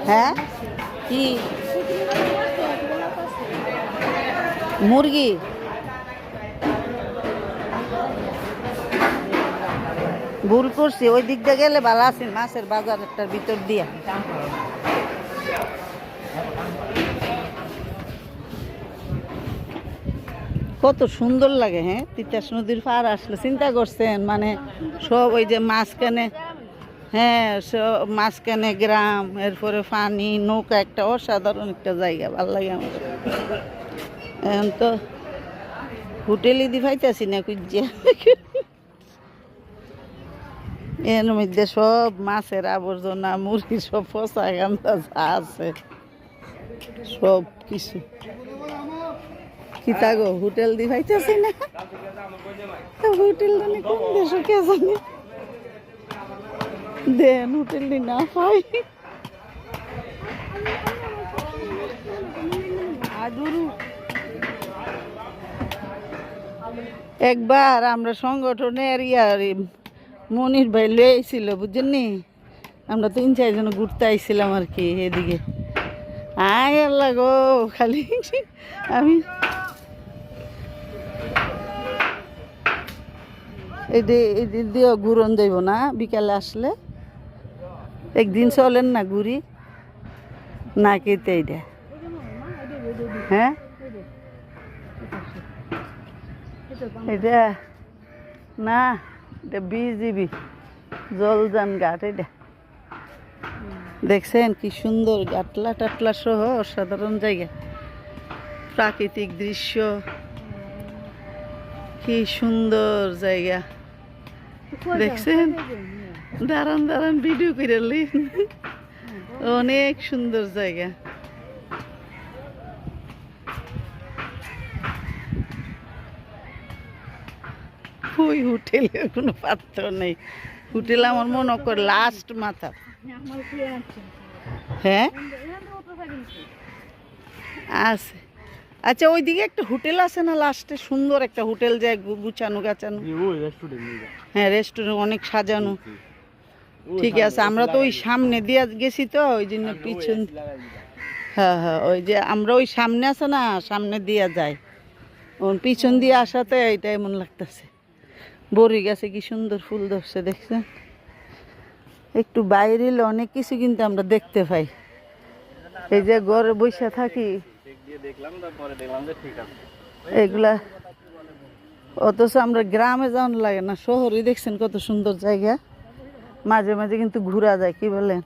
হ্যাঁ কি মুরগি ভুল করছি, ওই দিক দিয়ে গেলে ভালো আছে, মাছের বাজারটার ভিতর দিয়া। কত সুন্দর লাগে। হ্যাঁ, তিতাস নদীর পার আসলে চিন্তা করছেন, মানে সব ওই যে মাঝখানে, হ্যাঁ সব মাঝখানে গ্রাম, এরপরে পানি, নৌকা, একটা অসাধারণ একটা জায়গা, ভালো লাগে আমার। এখন তো হোটেলে দি পাইতেছি না কুজ্জা, এর মধ্যে সব মাছের আবর্জনা, মুরগি সব পচা গান্দা যা আছে সব কিছু। কি তাগো হোটেল দি পাইতেছি না, হোটেল মানে কোন দেশে কে জানে, দেন হোটেল দি না পাই। একবার আমরা সংগঠনের মনির ভাই লইছিল বুঝছেন নি, আমরা 3-4 জন ঘুরতে আইছিলাম আর কি এদিকে। আয় আল্লাহ গো, খালি আমি এই দিয়েও ঘুরন যাইব না, বিকালে আসলে একদিন চলেন না ঘুরি না কেতে এইটা। হ্যাঁ এটা না, এটা বিজিবি জলযান ঘাট। এটা দেখছেন কি সুন্দর, গাটলা টাটলা সহ অসাধারণ জায়গা, প্রাকৃতিক দৃশ্য, কি সুন্দর জায়গা দেখছেন। দাঁড়ান দাঁড়ান ভিডিও করে অনেক সুন্দর জায়গা। ওই হোটেলের কোনো পাত্র নেই, হোটেল আমার মনে কর লাস্ট মাথা। হ্যাঁ আছে, আচ্ছা ওইদিকে একটা হোটেল আছে না লাস্টে, সুন্দর একটা হোটেল, যায় গুছানো গাছানো। হ্যাঁ রেস্টুরেন্ট অনেক সাজানো, ঠিক আছে। আমরা তো ওই সামনে দিয়ে গেছি তো, ওই জন্য পিছন। হ্যাঁ হ্যাঁ, ওই যে আমরা ওই সামনে আছে না, সামনে দিয়ে যাই, পিছন দিয়ে আসাতে এইটা এমন লাগতেছে। বড়ি গাছে কি সুন্দর ফুল ধরছে দেখছেন। একটু বাইরে এলে অনেক কিছু কিন্তু আমরা দেখতে পাই। এই যে ঘরে বসে থাকি এগুলা, অথচ আমরা গ্রামে যাওয়ার লাগে না, শহরে দেখছেন কত সুন্দর জায়গা, মাঝে মাঝে কিন্তু ঘোরা যায়, কি বলেন।